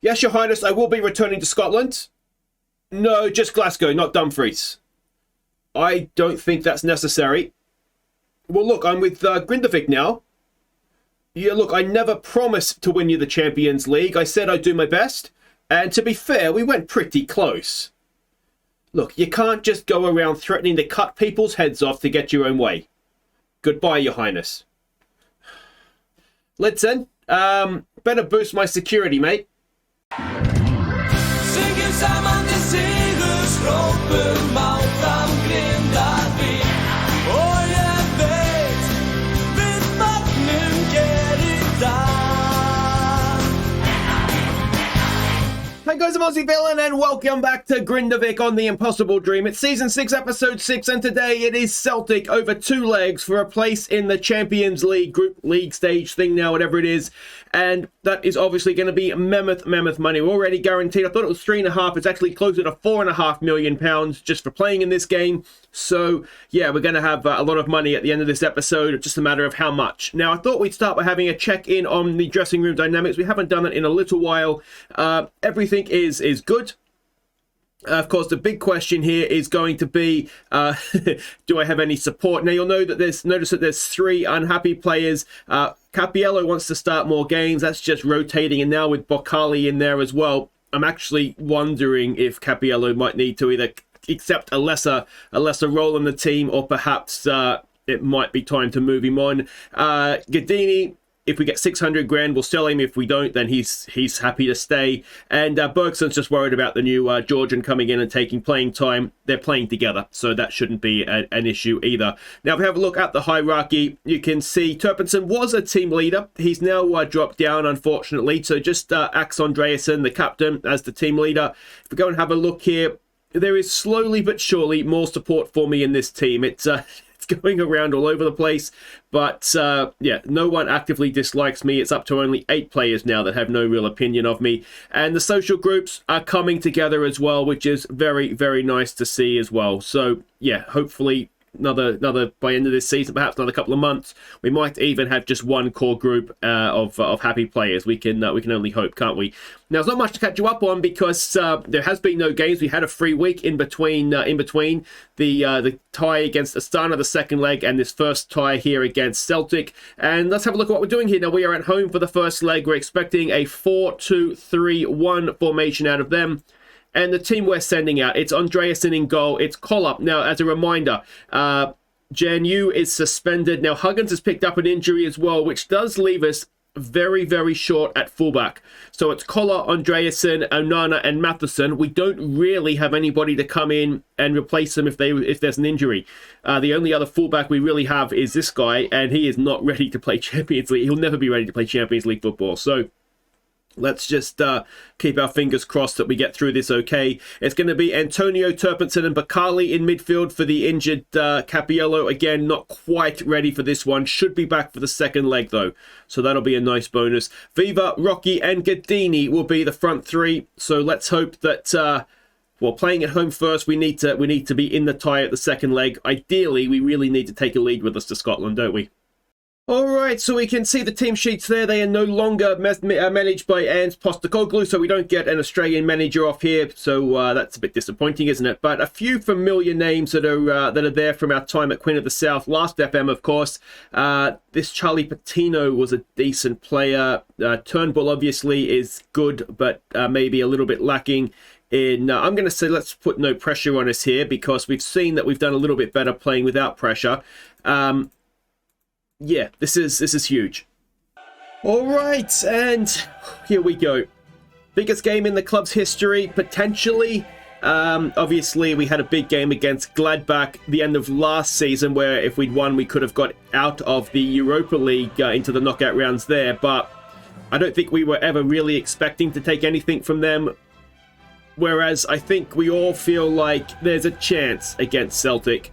Yes, Your Highness, I will be returning to Scotland. No, just Glasgow, not Dumfries. I don't think that's necessary. Well, look, I'm with Grindavik now. Yeah, look, I never promised to win you the Champions League. I said I'd do my best. And to be fair, we went pretty close. Look, you can't just go around threatening to cut people's heads off to get your own way. Goodbye, Your Highness. Listen, better boost my security, mate. Synger samman till segerstroppen Maltan Grindavik. Och jag vet vattnen ger idag. Hey guys, I'm Aussie Villain and welcome back to Grindavik on The Impossible Dream. It's Season 6, Episode 6, and today it is Celtic over 2 legs for a place in the Champions League Group League stage thing now, whatever it is. And that is obviously going to be mammoth money. We're already guaranteed. I thought it was 3.5. It's actually closer to £4.5 million just for playing in this game. So, yeah, we're going to have a lot of money at the end of this episode. It's just a matter of how much. Now, I thought we'd start by having a check-in on the dressing room dynamics. We haven't done it in a little while. Everything is good. Of course, the big question here is going to be, do I have any support? Now, you'll know that notice that there's 3 unhappy players. Capello wants to start more games. That's just rotating. And now with Bocali in there as well, I'm actually wondering if Capello might need to either accept a lesser role in the team, or perhaps it might be time to move him on. Gadini, if we get 600 grand, we'll sell him. If we don't, then he's happy to stay. And Bergson's just worried about the new Georgian coming in and taking playing time. They're playing together, so that shouldn't be an issue either. Now, if we have a look at the hierarchy, you can see Turpinson was a team leader. He's now dropped down, unfortunately. So just Axe Andreasen, the captain, as the team leader. If we go and have a look here, there is slowly but surely more support for me in this team. It's going around all over the place, but yeah, no one actively dislikes me. It's up to only 8 players now that have no real opinion of me, and the social groups are coming together as well, which is very nice to see as well. So yeah, hopefully another by end of this season, perhaps another couple of months, we might even have just one core group of happy players. We can only hope, can't we? Now, there's not much to catch you up on because there has been no games. We had a free week in between the tie against Astana, the second leg, and this first tie here against Celtic. And let's have a look at what we're doing here. Now, we are at home for the first leg. We're expecting a 4-2-3-1 formation out of them. And the team we're sending out, it's Andreasen in goal. It's Kollop. Now, as a reminder, Janu is suspended. Now, Huggins has picked up an injury as well, which does leave us very short at fullback. So it's Kolla, Andreasen, Onana, and Matheson. We don't really have anybody to come in and replace them if there's an injury. The only other fullback we really have is this guy, and he is not ready to play Champions League. He'll never be ready to play Champions League football. So let's just keep our fingers crossed that we get through this okay. It's going to be Antonio, Turpinson, and Bacali in midfield for the injured Capello. Again, not quite ready for this one. Should be back for the second leg, though. So that'll be a nice bonus. Viva, Rocky, and Gadini will be the front 3. So let's hope that well, playing at home first, we need to be in the tie at the second leg. Ideally, we really need to take a lead with us to Scotland, don't we? Alright, so we can see the team sheets there. They are no longer managed by Ernst Postecoglou, so we don't get an Australian manager off here. So that's a bit disappointing, isn't it? But a few familiar names that are there from our time at Queen of the South. Last FM, of course. This Charlie Patino was a decent player. Turnbull, obviously, is good, but maybe a little bit lacking in... I'm going to say let's put no pressure on us here, because we've seen that we've done a little bit better playing without pressure. Yeah, this is huge. All right, and here we go. Biggest game in the club's history, potentially. Obviously, we had a big game against Gladbach the end of last season, where if we'd won, we could have got out of the Europa League into the knockout rounds there. But I don't think we were ever really expecting to take anything from them. Whereas I think we all feel like there's a chance against Celtic.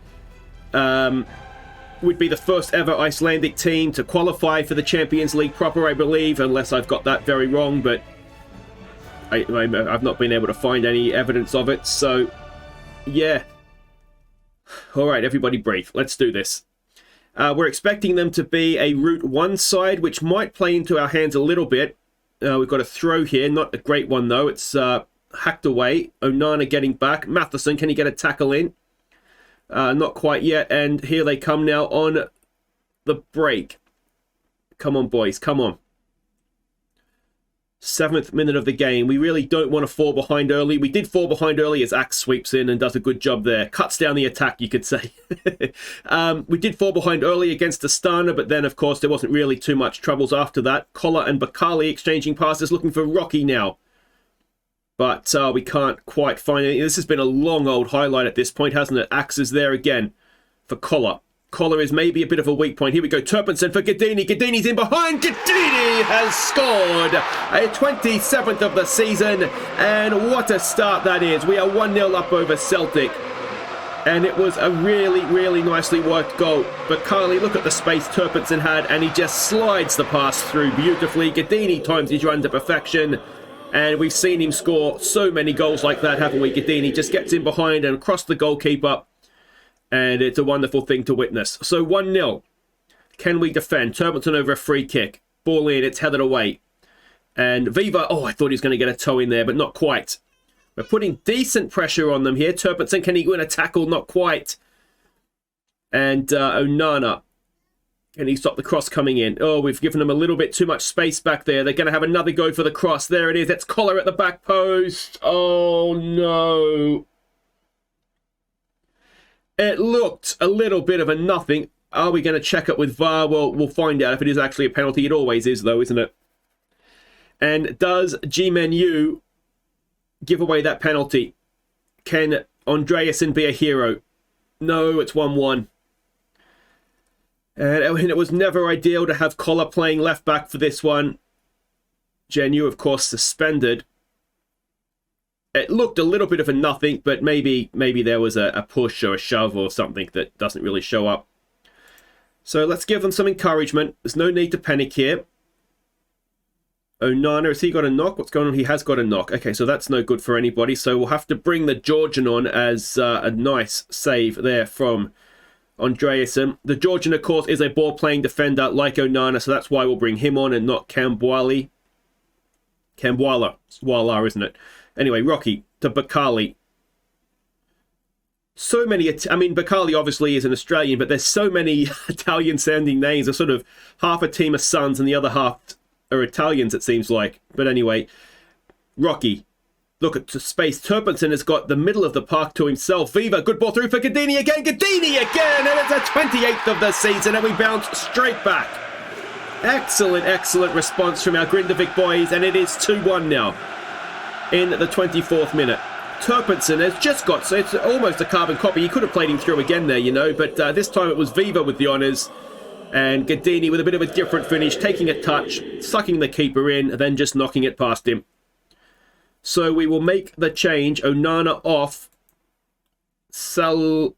Would be the first ever Icelandic team to qualify for the Champions League proper, I believe, unless I've got that very wrong, but I've not been able to find any evidence of it, so yeah. Alright, everybody breathe. Let's do this. We're expecting them to be a Route 1 side, which might play into our hands a little bit. We've got a throw here. Not a great one, though. It's hacked away. Onana getting back. Matheson, can he get a tackle in? Not quite yet. And here they come now on the break. Come on, boys. Come on. 7th minute of the game. We really don't want to fall behind early. We did fall behind early as Axe sweeps in and does a good job there. Cuts down the attack, you could say. We did fall behind early against Astana, but then, of course, there wasn't really too much troubles after that. Collar and Bakali exchanging passes, looking for Rocky now. But we can't quite find it. This has been a long old highlight at this point, hasn't it? Axe is there again for Collar. Collar is maybe a bit of a weak point. Here we go. Turpinson for Gadini. Gadini's in behind. Gadini has scored a 27th of the season. And what a start that is. We are 1-0 up over Celtic. And it was a really, really nicely worked goal. But Carly, look at the space Turpinson had. And he just slides the pass through beautifully. Gadini times his run to perfection. And we've seen him score so many goals like that, haven't we? Gadini just gets in behind and across the goalkeeper. And it's a wonderful thing to witness. So 1-0. Can we defend? Turpinson over a free kick. Ball in, it's headed away. And Viva, oh, I thought he was going to get a toe in there, but not quite. We're putting decent pressure on them here. Turpinson, can he win a tackle? Not quite. And Onana, can he stop the cross coming in? Oh, we've given them a little bit too much space back there. They're going to have another go for the cross. There it is. That's Collar at the back post. Oh, no. It looked a little bit of a nothing. Are we going to check it with VAR? Well, we'll find out if it is actually a penalty. It always is, though, isn't it? And does G-Menu give away that penalty? Can Andreasen be a hero? No, it's 1-1. And it was never ideal to have Collar playing left back for this one. Genu, of course, suspended. It looked a little bit of a nothing, but maybe there was a push or a shove or something that doesn't really show up. So let's give them some encouragement. There's no need to panic here. Onana, has he got a knock? What's going on? He has got a knock. Okay, so that's no good for anybody. So we'll have to bring the Georgian on as a nice save there from Andreasen. The Georgian, of course, is a ball-playing defender like Onana, so that's why we'll bring him on and not Kambwala. It's Wala, isn't it? Anyway, Rocky to Bakali. So many, I mean, Bakali obviously is an Australian, but there's so many Italian-sounding names. There's sort of half a team of sons and the other half are Italians, it seems like. But anyway, Rocky. Look at the space. Turpinson has got the middle of the park to himself. Viva, good ball through for Gadini again. Gadini again, and it's the 28th of the season, and we bounce straight back. Excellent, excellent response from our Grindavik boys, and it is 2-1 now. In the 24th minute. Turpinson has just got, so it's almost a carbon copy. He could have played him through again there, you know, but this time it was Viva with the honours. And Gadini with a bit of a different finish, taking a touch, sucking the keeper in, and then just knocking it past him. So we will make the change. Onana off. Solukvadzi.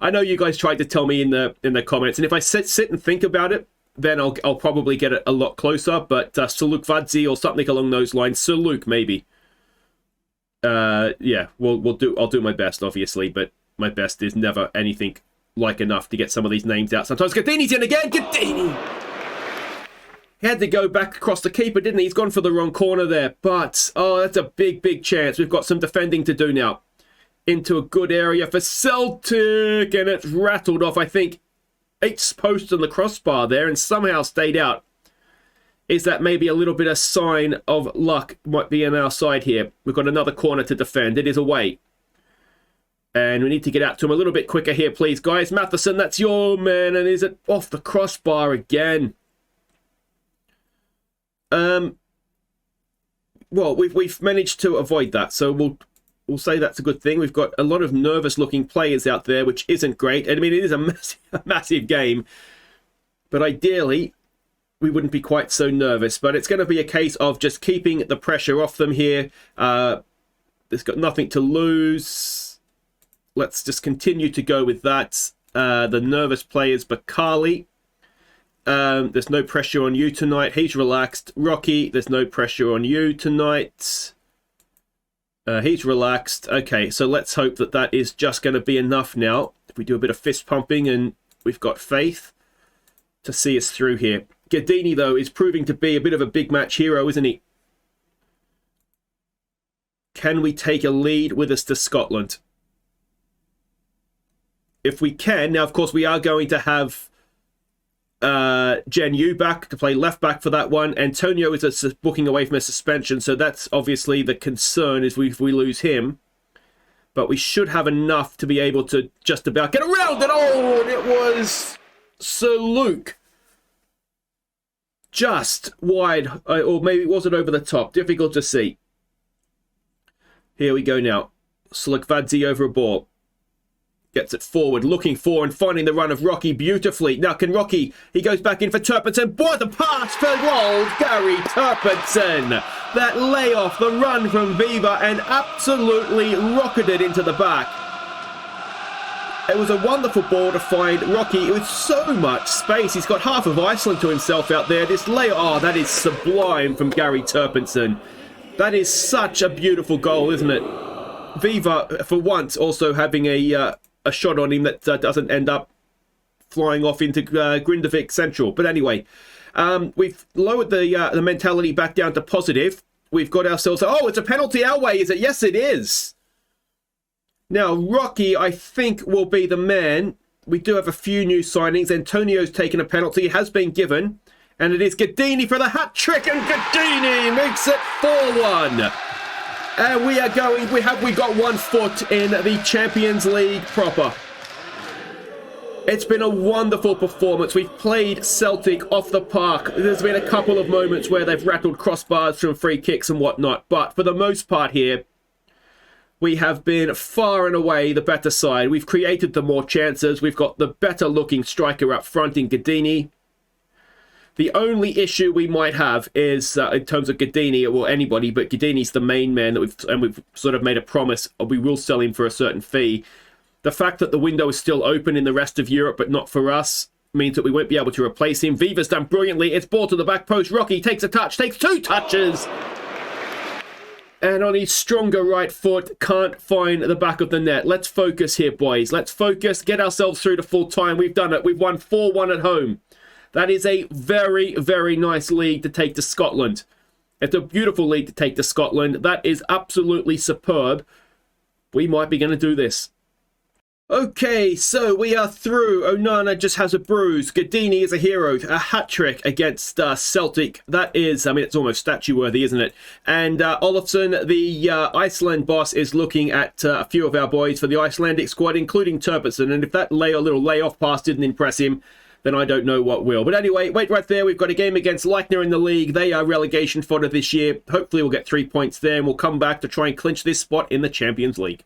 I know you guys tried to tell me in the comments, and if I sit and think about it, then I'll probably get it a lot closer. But Solukvadzi or something along those lines. Soluk maybe. Yeah, I'll do my best, obviously, but my best is never anything like enough to get some of these names out. Sometimes Gadini's in again. Gadini. He had to go back across the keeper, didn't he? He's gone for the wrong corner there. But, oh, that's a big, big chance. We've got some defending to do now. Into a good area for Celtic. And it's rattled off, I think, 8 posts on the crossbar there and somehow stayed out. Is that maybe a little bit of sign of luck might be on our side here? We've got another corner to defend. It is away. And we need to get out to him a little bit quicker here, please, guys. Matheson, that's your man. And is it off the crossbar again? Well, we've managed to avoid that, so we'll say that's a good thing. We've got a lot of nervous-looking players out there, which isn't great. And I mean, it is a massive game, but ideally, we wouldn't be quite so nervous. But it's going to be a case of just keeping the pressure off them here. It's got nothing to lose. Let's just continue to go with that. The nervous players, Bakali. There's no pressure on you tonight. He's relaxed. Rocky, there's no pressure on you tonight. He's relaxed. Okay, so let's hope that that is just going to be enough now. If we do a bit of fist pumping and we've got faith to see us through here. Gadini, though, is proving to be a bit of a big match hero, isn't he? Can we take a lead with us to Scotland? If we can, now, of course, we are going to have Jen Yu back to play left back for that one. Antonio is booking away from a suspension, so that's obviously the concern if we lose him. But we should have enough to be able to just about get around it. Oh, and it was Sir Luke. Just wide, or maybe was it over the top? Difficult to see. Here we go now. Slugvadze over a ball. Gets it forward, looking for and finding the run of Rocky beautifully. Now can Rocky, he goes back in for Turpinson. Boy, the pass for old Gary Turpinson. That layoff, the run from Viva, and absolutely rocketed into the back. It was a wonderful ball to find Rocky with so much space. He's got half of Iceland to himself out there. This layoff, oh, that is sublime from Gary Turpinson. That is such a beautiful goal, isn't it? Viva, for once, also having a shot on him that doesn't end up flying off into Grindavik Central. But anyway, we've lowered the mentality back down to positive. We've got ourselves... Oh, it's a penalty our way, is it? Yes, it is. Now, Rocky, I think, will be the man. We do have a few new signings. Antonio's taken a penalty. It has been given. And it is Gadini for the hat-trick. And Gadini makes it 4-1. And we are going, we got 1 foot in the Champions League proper. It's been a wonderful performance. We've played Celtic off the park. There's been a couple of moments where they've rattled crossbars from free kicks and whatnot. But for the most part here, we have been far and away the better side. We've created the more chances. We've got the better looking striker up front in Gadini. The only issue we might have is in terms of Gadini, or anybody, but Gadini's the main man that we've sort of made a promise we will sell him for a certain fee. The fact that the window is still open in the rest of Europe, but not for us, means that we won't be able to replace him. Viva's done brilliantly. It's ball to the back post. Rocky takes a touch, takes 2 touches. And on his stronger right foot, can't find the back of the net. Let's focus here, boys. Let's focus, get ourselves through to full time. We've done it. We've won 4-1 at home. That is a very, very nice league to take to Scotland. It's a beautiful league to take to Scotland. That is absolutely superb. We might be going to do this. Okay, so we are through. Onana just has a bruise. Gadini is a hero. A hat-trick against Celtic. That is, I mean, it's almost statue-worthy, isn't it? And Olafsson, the Iceland boss, is looking at a few of our boys for the Icelandic squad, including Turpinson. And if that little layoff pass didn't impress him, then I don't know what will. But anyway, wait right there. We've got a game against Leicester in the league. They are relegation fodder this year. Hopefully we'll get 3 points there, and we'll come back to try and clinch this spot in the Champions League.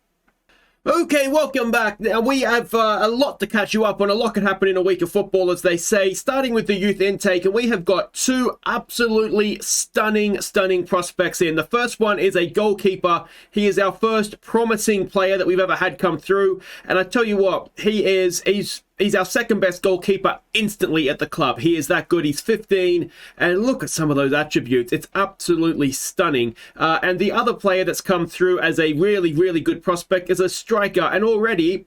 Okay, welcome back. Now, we have a lot to catch you up on. A lot can happen in a week of football, as they say, starting with the youth intake. And we have got 2 absolutely stunning prospects in. The first one is a goalkeeper. He is our first promising player that we've ever had come through. And I tell you what, he's our second best goalkeeper instantly at the club. He is that good. He's 15. And look at some of those attributes. It's absolutely stunning. And the other player that's come through as a really, really good prospect is a striker. And already,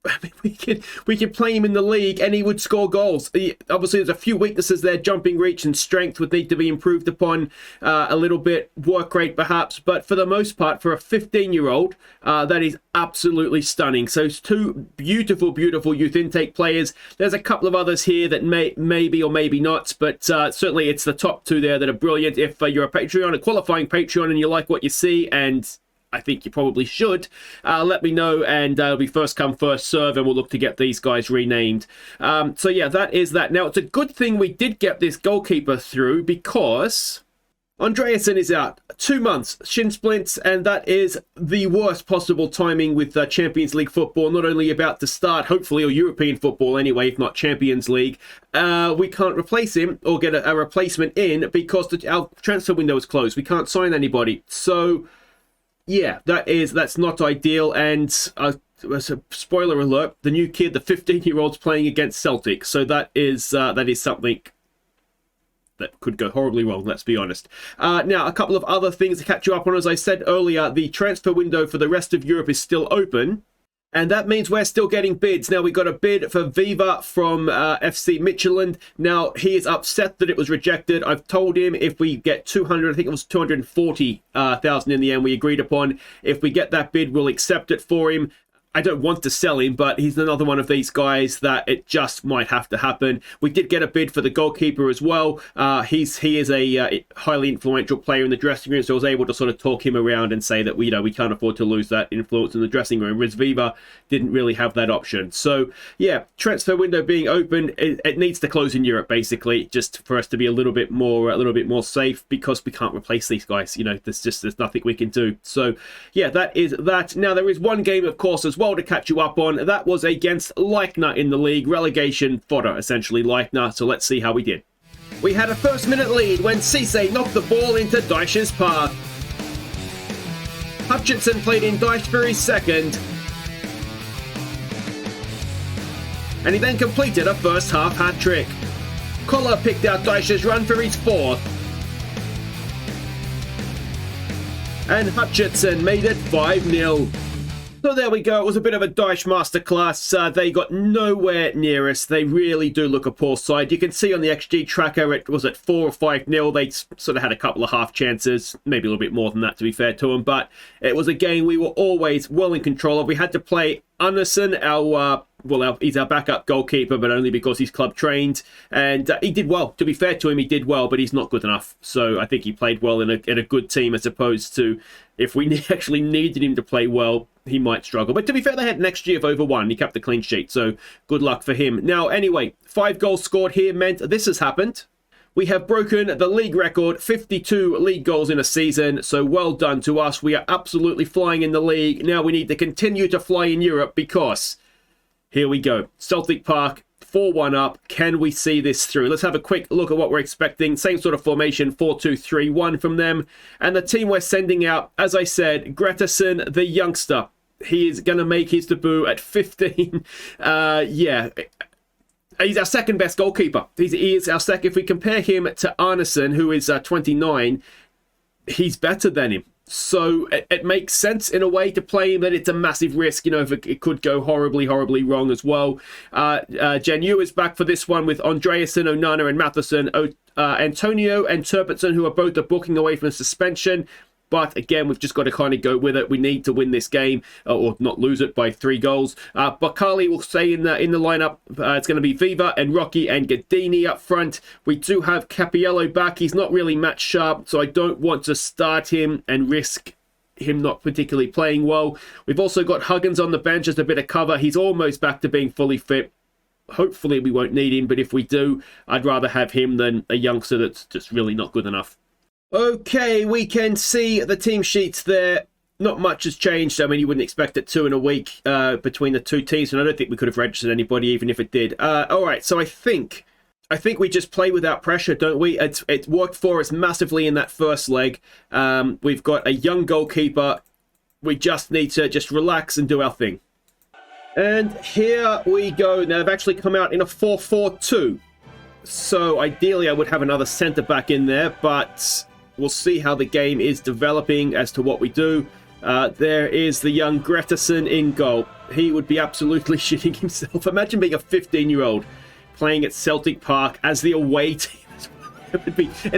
I mean, we could play him in the league and he would score goals. Obviously, there's a few weaknesses there. Jumping reach and strength would need to be improved upon a little bit. Work rate, perhaps. But for the most part, for a 15-year-old, that is absolutely stunning. So it's 2 beautiful, beautiful youth intake players. There's a couple of others here that maybe or maybe not. But certainly, it's the top 2 there that are brilliant. If you're a qualifying Patreon, and you like what you see, and I think you probably should, let me know, and it'll be first come, first serve, and we'll look to get these guys renamed. So yeah, that is that. Now, it's a good thing we did get this goalkeeper through, because Andreasen is out. 2 months, shin splints, and that is the worst possible timing with Champions League football, not only about to start, hopefully, or European football anyway, if not Champions League. We can't replace him or get a replacement in because our transfer window is closed. We can't sign anybody. So yeah, that's not ideal. And as a spoiler alert, the new kid, the 15-year-old's playing against Celtic. So that is something that could go horribly wrong, let's be honest. Now, a couple of other things to catch you up on. As I said earlier, the transfer window for the rest of Europe is still open. And that means we're still getting bids. Now, we got a bid for Viva from FC Midtjylland. Now, he is upset that it was rejected. I've told him if we get 200, I think it was 240,000 in the end we agreed upon. If we get that bid, we'll accept it for him. I don't want to sell him, but he's another one of these guys that it just might have to happen. We did get a bid for the goalkeeper as well. He is a highly influential player in the dressing room, so I was able to sort of talk him around and say that we can't afford to lose that influence in the dressing room. Riz Viva didn't really have that option. So yeah, transfer window being open, it needs to close in Europe basically, just for us to be a little bit more safe, because we can't replace these guys. There's nothing we can do. So yeah, that is that. Now there is one game, of course, as well to catch you up on. That was against Leicester in the league. Relegation fodder, essentially, Leicester. So let's see how we did. We had a first-minute lead when Cisse knocked the ball into Dyche's path. Hutchinson played in Dyche for his second. And he then completed a first-half hat-trick. Koller picked out Dyche's run for his fourth. And Hutchinson made it 5-0. So there we go. It was a bit of a Dyche masterclass. They got nowhere near us. They really do look a poor side. You can see on the XG tracker it was at 4 or 5-0. They sort of had a couple of half chances, maybe a little bit more than that to be fair to them. But it was a game we were always well in control of. We had to play Anderson, he's our backup goalkeeper, but only because he's club trained. And he did well. To be fair to him, he did well, but he's not good enough. So I think he played well in a good team, as opposed to if we actually needed him to play well, he might struggle. But to be fair, they had next year of over 1. He kept the clean sheet, so good luck for him. Now, anyway, 5 goals scored here meant this has happened. We have broken the league record, 52 league goals in a season, so well done to us. We are absolutely flying in the league. Now we need to continue to fly in Europe, because here we go. Celtic Park, 4-1 up. Can we see this through? Let's have a quick look at what we're expecting. Same sort of formation, 4-2-3-1 from them. And the team we're sending out, as I said, Gretason, the youngster. He is going to make his debut at 15. Yeah. He's our second best goalkeeper. He is our second. If we compare him to Arneson, who is 29, he's better than him. So it makes sense in a way to play him, but it's a massive risk. If it could go horribly, horribly wrong as well. Janu is back for this one with Andreasen, Onana and Matheson. Antonio and Turpitson, who are both booking away from suspension. But again, we've just got to kind of go with it. We need to win this game, or not lose it by 3 goals. Bakali will stay in the lineup. It's going to be Viva and Rocky and Gadini up front. We do have Capiello back. He's not really match sharp, so I don't want to start him and risk him not particularly playing well. We've also got Huggins on the bench as a bit of cover. He's almost back to being fully fit. Hopefully we won't need him, but if we do, I'd rather have him than a youngster that's just really not good enough. Okay, we can see the team sheets there. Not much has changed. I mean, you wouldn't expect it 2 in a week between the two teams, and I don't think we could have registered anybody even if it did. All right, so I think we just play without pressure, don't we? It worked for us massively in that first leg. We've got a young goalkeeper. We just need to just relax and do our thing. And here we go. Now, they've actually come out in a 4-4-2. So ideally, I would have another centre-back in there, but we'll see how the game is developing as to what we do. There is the young Gretason in goal. He would be absolutely shitting himself. Imagine being a 15-year-old playing at Celtic Park as the away team. It'd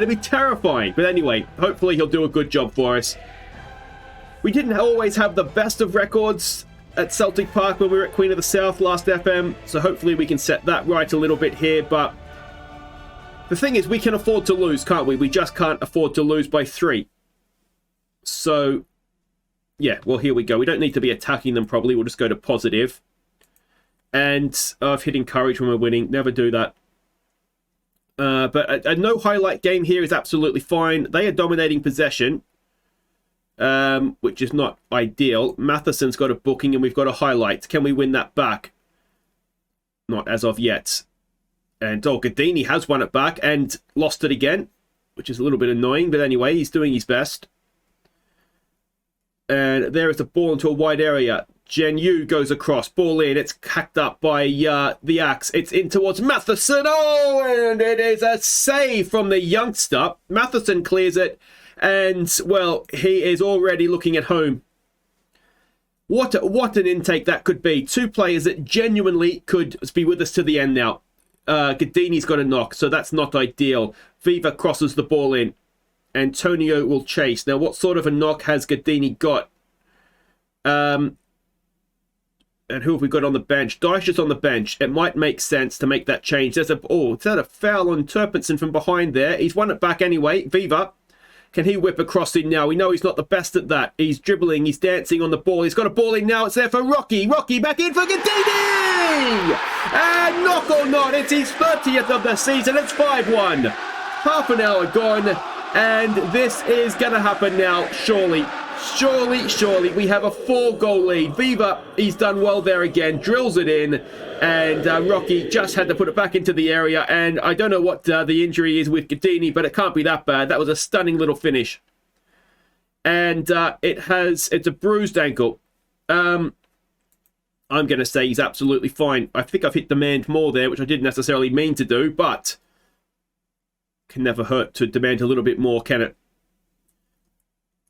be terrifying. But anyway, hopefully he'll do a good job for us. We didn't always have the best of records at Celtic Park when we were at Queen of the South last FM, so hopefully we can set that right a little bit here, but the thing is, we can afford to lose, can't we? We just can't afford to lose by 3. So, yeah, well, here we go. We don't need to be attacking them probably. We'll just go to positive. And I've hit encourage when we're winning. Never do that. But a no highlight game here is absolutely fine. They are dominating possession, which is not ideal. Matheson's got a booking and we've got a highlight. Can we win that back? Not as of yet. And Gadini has won it back and lost it again, which is a little bit annoying. But anyway, he's doing his best. And there is a ball into a wide area. Janu goes across. Ball in. It's hacked up by the Axe. It's in towards Matheson. Oh, and it is a save from the youngster. Matheson clears it. And, well, he is already looking at home. What an intake that could be. Two players that genuinely could be with us to the end now. Gadini's got a knock, so that's not ideal. Viva crosses the ball in. Antonio will chase. Now, what sort of a knock has Gadini got? And who have we got on the bench? Dyche is on the bench. It might make sense to make that change. Is that a foul on Turpinson from behind there? He's won it back anyway. Viva. Can he whip across in now? We know he's not the best at that. He's dribbling. He's dancing on the ball. He's got a ball in now. It's there for Rocky. Rocky back in for Gadini! And knock or not, it's his 30th of the season. It's 5-1. Half an hour gone. And this is going to happen now, surely. Surely. We have a 4-goal lead. Viva, he's done well there again. Drills it in. And Rocky just had to put it back into the area. And I don't know what the injury is with Gadini, but it can't be that bad. That was a stunning little finish. And it's a bruised ankle. I'm going to say he's absolutely fine. I think I've hit demand more there, which I didn't necessarily mean to do, but can never hurt to demand a little bit more, can it?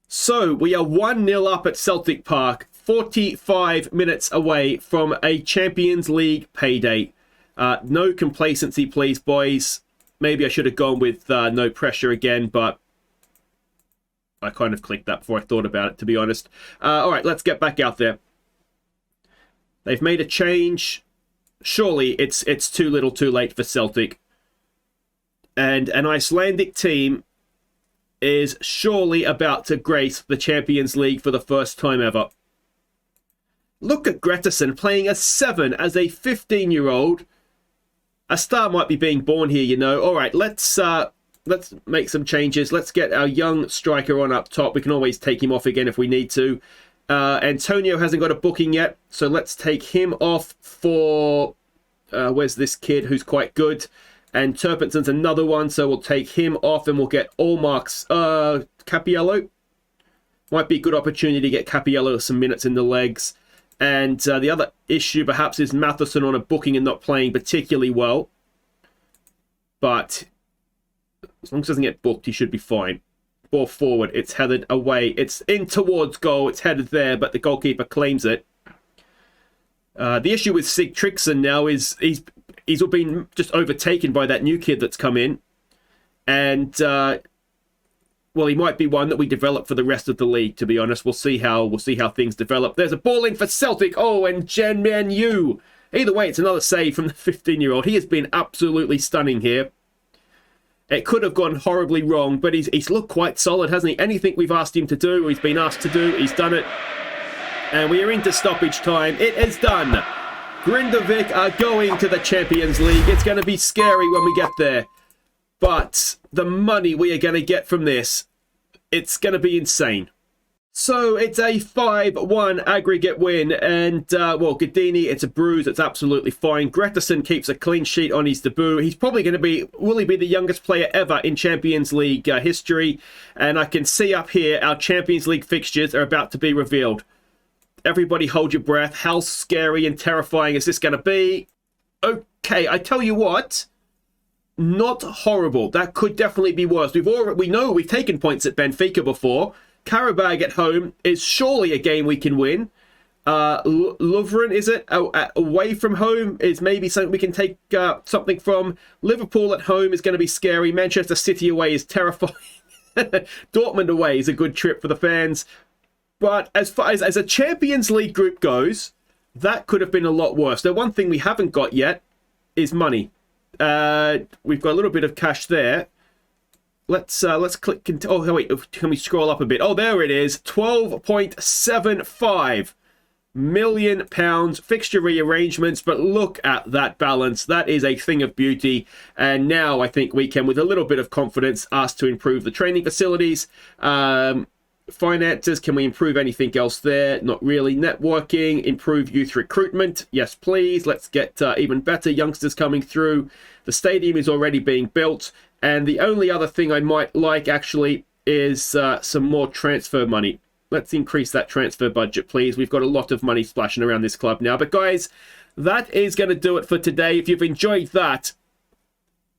So, we are 1-0 up at Celtic Park, 45 minutes away from a Champions League payday. No complacency, please, boys. Maybe I should have gone with no pressure again, but I kind of clicked that before I thought about it, to be honest. All right, let's get back out there. They've made a change. Surely it's too little too late for Celtic. And an Icelandic team is surely about to grace the Champions League for the first time ever. Look at Gretarsson playing a 7 as a 15-year-old. A star might be being born here, you know. All right, let's make some changes. Let's get our young striker on up top. We can always take him off again if we need to. Antonio hasn't got a booking yet, so let's take him off for... where's this kid who's quite good? And Turpinson's another one, so we'll take him off and we'll get Allmark's Capiello. Might be a good opportunity to get Capiello some minutes in the legs. And the other issue perhaps is Matheson on a booking and not playing particularly well. But as long as he doesn't get booked, he should be fine. Ball forward, it's headed away. It's in towards goal, it's headed there, but the goalkeeper claims it. The issue with Sig Trixon now is he's been just overtaken by that new kid that's come in. And, well, he might be one that we develop for the rest of the league, to be honest. We'll see how things develop. There's a ball in for Celtic. Oh, and Jen Man Yu. Either way, it's another save from the 15-year-old. He has been absolutely stunning here. It could have gone horribly wrong, but he's looked quite solid, hasn't he? Anything we've asked him to do, or he's been asked to do, he's done it. And we are into stoppage time. It is done. Grindavik are going to the Champions League. It's going to be scary when we get there. But the money we are going to get from this, it's going to be insane. So it's a 5-1 aggregate win. And, well, Gadini, it's a bruise. It's absolutely fine. Gretarsson keeps a clean sheet on his debut. He's probably going to be, will he be the youngest player ever in Champions League history? And I can see up here our Champions League fixtures are about to be revealed. Everybody hold your breath. How scary and terrifying is this going to be? Okay, I tell you what. Not horrible. That could definitely be worse. We know we've taken points at Benfica before. Karabag at home is surely a game we can win. Lovren, is it? Away from home is maybe something we can take something from. Liverpool at home is going to be scary. Manchester City away is terrifying. Dortmund away is a good trip for the fans. But as far as a Champions League group goes, that could have been a lot worse. The one thing we haven't got yet is money. We've got a little bit of cash there. Let's click. Oh, wait. Can we scroll up a bit? Oh, there it is. £12.75 million fixture rearrangements. But look at that balance. That is a thing of beauty. And now I think we can, with a little bit of confidence, ask to improve the training facilities. Finances, can we improve anything else there? Not really. Networking, improve youth recruitment. Yes, please. Let's get even better youngsters coming through. The stadium is already being built. And the only other thing I might like, actually, is some more transfer money. Let's increase that transfer budget, please. We've got a lot of money splashing around this club now. But, guys, that is going to do it for today. If you've enjoyed that,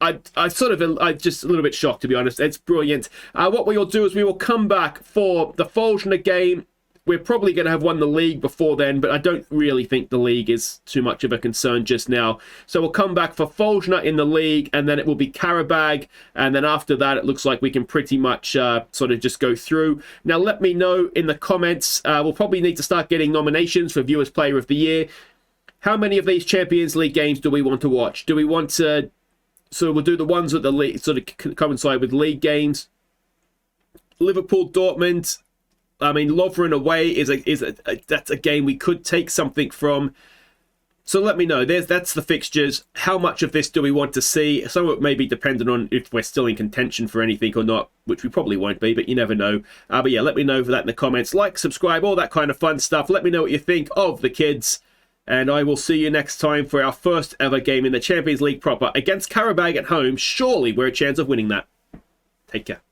I'm just a little bit shocked, to be honest. It's brilliant. What we will do is we will come back for the Folgner game we're probably going to have won the league before then, but I don't really think the league is too much of a concern just now. So we'll come back for Folgner in the league, and then it will be Karabag, and then after that it looks like we can pretty much sort of just go through. Now let me know in the comments, we'll probably need to start getting nominations for Viewers Player of the Year. How many of these Champions League games do we want to watch? Do we want to... So we'll do the ones that the league sort of coincide with league games. Liverpool, Dortmund. I mean, Lovren away that's a game we could take something from. So let me know. That's the fixtures. How much of this do we want to see? Some of it may be dependent on if we're still in contention for anything or not, which we probably won't be, but you never know. But yeah, let me know for that in the comments. Like, subscribe, all that kind of fun stuff. Let me know what you think of the kids. And I will see you next time for our first ever game in the Champions League proper against Karabag at home. Surely we're a chance of winning that. Take care.